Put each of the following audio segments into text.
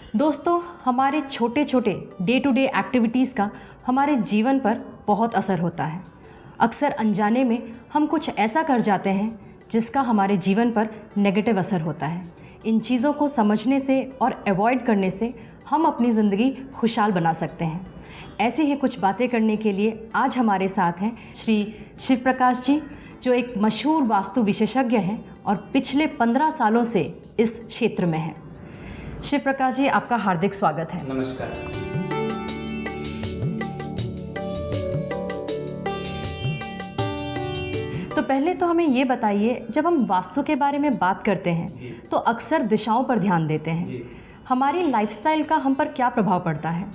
दोस्तों, हमारे छोटे छोटे डे टू डे एक्टिविटीज़ का हमारे जीवन पर बहुत असर होता है। अक्सर अनजाने में हम कुछ ऐसा कर जाते हैं जिसका हमारे जीवन पर नेगेटिव असर होता है। इन चीज़ों को समझने से और अवॉइड करने से हम अपनी ज़िंदगी खुशहाल बना सकते हैं। ऐसी ही कुछ बातें करने के लिए आज हमारे साथ हैं श्री शिव प्रकाश जी, जो एक मशहूर वास्तु विशेषज्ञ हैं और पिछले 15 सालों से इस क्षेत्र में हैं। शिव प्रकाश जी, आपका हार्दिक स्वागत है। नमस्कार। तो पहले तो हमें ये बताइए, जब हम वास्तु के बारे में बात करते हैं तो अक्सर दिशाओं पर ध्यान देते हैं। हमारी लाइफस्टाइल का हम पर क्या प्रभाव पड़ता है?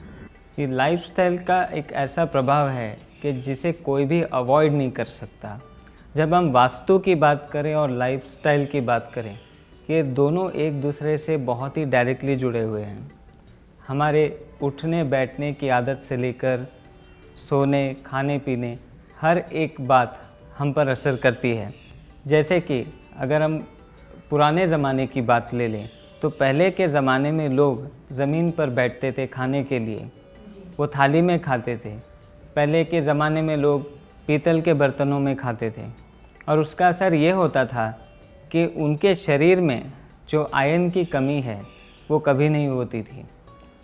ये लाइफस्टाइल का एक ऐसा प्रभाव है कि जिसे कोई भी अवॉइड नहीं कर सकता। जब हम वास्तु की बात करें और लाइफस्टाइल की बात करें, ये दोनों एक दूसरे से बहुत ही डायरेक्टली जुड़े हुए हैं। हमारे उठने बैठने की आदत से लेकर सोने खाने पीने, हर एक बात हम पर असर करती है। जैसे कि अगर हम पुराने ज़माने की बात ले लें तो पहले के ज़माने में लोग ज़मीन पर बैठते थे खाने के लिए, वो थाली में खाते थे। पहले के ज़माने में लोग पीतल के बर्तनों में खाते थे और उसका असर ये होता था कि उनके शरीर में जो आयरन की कमी है वो कभी नहीं होती थी,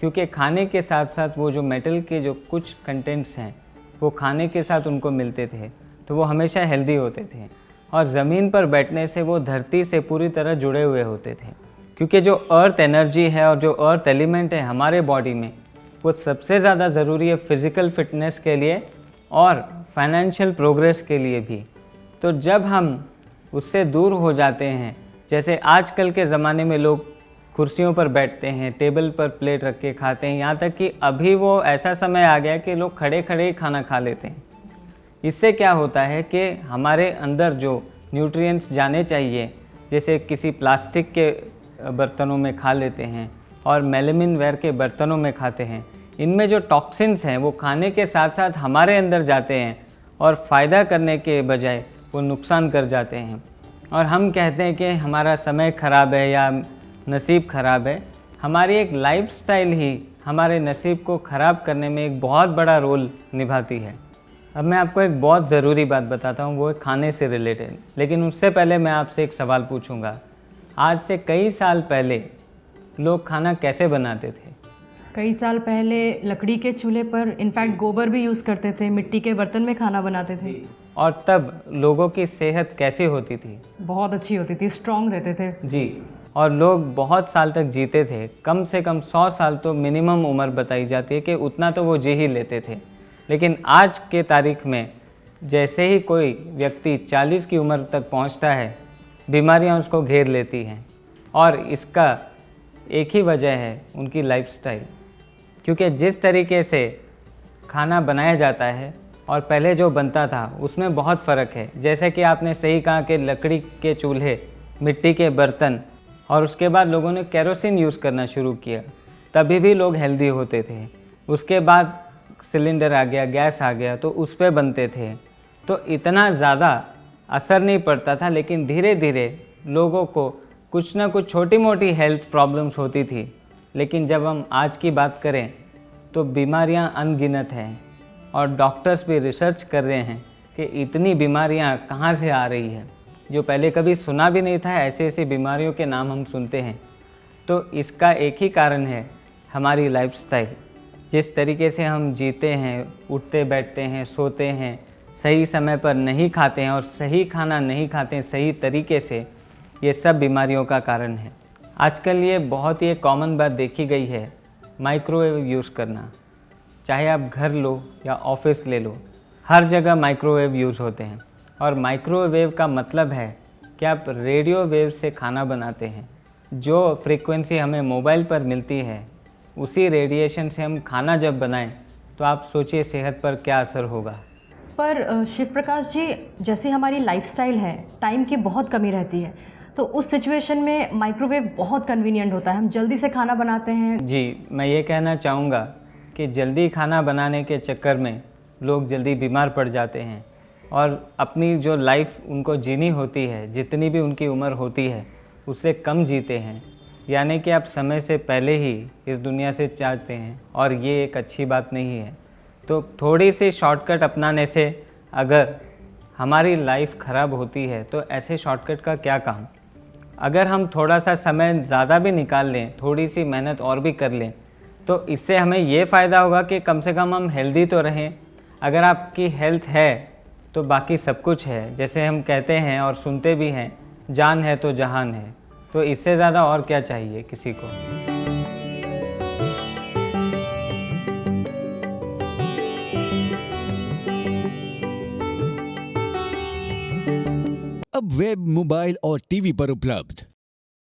क्योंकि खाने के साथ साथ वो जो मेटल के जो कुछ कंटेंट्स हैं वो खाने के साथ उनको मिलते थे, तो वो हमेशा हेल्दी होते थे। और ज़मीन पर बैठने से वो धरती से पूरी तरह जुड़े हुए होते थे, क्योंकि जो अर्थ एनर्जी है और जो अर्थ एलिमेंट है हमारे बॉडी में, वो सबसे ज़्यादा ज़रूरी है फिज़िकल फिटनेस के लिए और फाइनेंशियल प्रोग्रेस के लिए भी। तो जब हम उससे दूर हो जाते हैं, जैसे आजकल के ज़माने में लोग कुर्सियों पर बैठते हैं, टेबल पर प्लेट रख के खाते हैं, यहाँ तक कि अभी वो ऐसा समय आ गया कि लोग खड़े खड़े ही खाना खा लेते हैं। इससे क्या होता है कि हमारे अंदर जो न्यूट्रिएंट्स जाने चाहिए, जैसे किसी प्लास्टिक के बर्तनों में खा लेते हैं और मेलामिन वेयर के बर्तनों में खाते हैं, इनमें जो टॉक्सिन्स हैं वो खाने के साथ साथ हमारे अंदर जाते हैं और फ़ायदा करने के बजाय वो नुकसान कर जाते हैं। और हम कहते हैं कि हमारा समय ख़राब है या नसीब ख़राब है। हमारी एक लाइफस्टाइल ही हमारे नसीब को ख़राब करने में एक बहुत बड़ा रोल निभाती है। अब मैं आपको एक बहुत ज़रूरी बात बताता हूँ, वो है खाने से रिलेटेड। लेकिन उससे पहले मैं आपसे एक सवाल पूछूंगा। आज से कई साल पहले लोग खाना कैसे बनाते थे? कई साल पहले लकड़ी के चूल्हे पर इनफैक्ट गोबर भी यूज़ करते थे, मिट्टी के बर्तन में खाना बनाते थे। और तब लोगों की सेहत कैसी होती थी? बहुत अच्छी होती थी, स्ट्रॉन्ग रहते थे जी। और लोग बहुत साल तक जीते थे, कम से कम 100 साल तो मिनिमम उम्र बताई जाती है कि उतना तो वो जी ही लेते थे। लेकिन आज के तारीख में जैसे ही कोई व्यक्ति 40 की उम्र तक पहुंचता है, बीमारियां उसको घेर लेती हैं। और इसका एक ही वजह है उनकी लाइफस्टाइल, क्योंकि जिस तरीके से खाना बनाया जाता है और पहले जो बनता था उसमें बहुत फ़र्क है। जैसे कि आपने सही कहा कि लकड़ी के चूल्हे, मिट्टी के बर्तन, और उसके बाद लोगों ने केरोसिन यूज़ करना शुरू किया, तभी भी लोग हेल्दी होते थे। उसके बाद सिलेंडर आ गया, गैस आ गया, तो उस पर बनते थे, तो इतना ज़्यादा असर नहीं पड़ता था। लेकिन धीरे धीरे लोगों को कुछ ना कुछ छोटी मोटी हेल्थ प्रॉब्लम्स होती थी। लेकिन जब हम आज की बात करें तो बीमारियां अनगिनत हैं और डॉक्टर्स भी रिसर्च कर रहे हैं कि इतनी बीमारियां कहाँ से आ रही है, जो पहले कभी सुना भी नहीं था। ऐसे ऐसी बीमारियों के नाम हम सुनते हैं। तो इसका एक ही कारण है हमारी लाइफस्टाइल। जिस तरीके से हम जीते हैं, उठते बैठते हैं, सोते हैं, सही समय पर नहीं खाते हैं और सही खाना नहीं खाते हैं सही तरीके से, ये सब बीमारियों का कारण है। आजकल ये बहुत ही एक कॉमन बात देखी गई है, माइक्रोवेव यूज़ करना। चाहे आप घर लो या ऑफिस ले लो, हर जगह माइक्रोवेव यूज़ होते हैं। और माइक्रोवेव का मतलब है कि आप रेडियो वेव से खाना बनाते हैं। जो फ्रीक्वेंसी हमें मोबाइल पर मिलती है, उसी रेडिएशन से हम खाना जब बनाएं तो आप सोचिए सेहत पर क्या असर होगा। पर शिव प्रकाश जी, जैसे हमारी लाइफस्टाइल है, टाइम की बहुत कमी रहती है, तो उस सिचुएशन में माइक्रोवेव बहुत कन्वीनियंट होता है, हम जल्दी से खाना बनाते हैं। जी, मैं ये कहना चाहूँगा कि जल्दी खाना बनाने के चक्कर में लोग जल्दी बीमार पड़ जाते हैं और अपनी जो लाइफ उनको जीनी होती है, जितनी भी उनकी उम्र होती है, उससे कम जीते हैं। यानी कि आप समय से पहले ही इस दुनिया से जाते हैं और ये एक अच्छी बात नहीं है। तो थोड़ी सी शॉर्टकट अपनाने से अगर हमारी लाइफ ख़राब होती है तो ऐसे शॉर्टकट का क्या काम। अगर हम थोड़ा सा समय ज़्यादा भी निकाल लें, थोड़ी सी मेहनत और भी कर लें, तो इससे हमें ये फ़ायदा होगा कि कम से कम हम हेल्दी तो रहें। अगर आपकी हेल्थ है तो बाकी सब कुछ है। जैसे हम कहते हैं और सुनते भी हैं, जान है तो जहान है। तो इससे ज़्यादा और क्या चाहिए किसी को। अब वेब, मोबाइल और टीवी पर उपलब्ध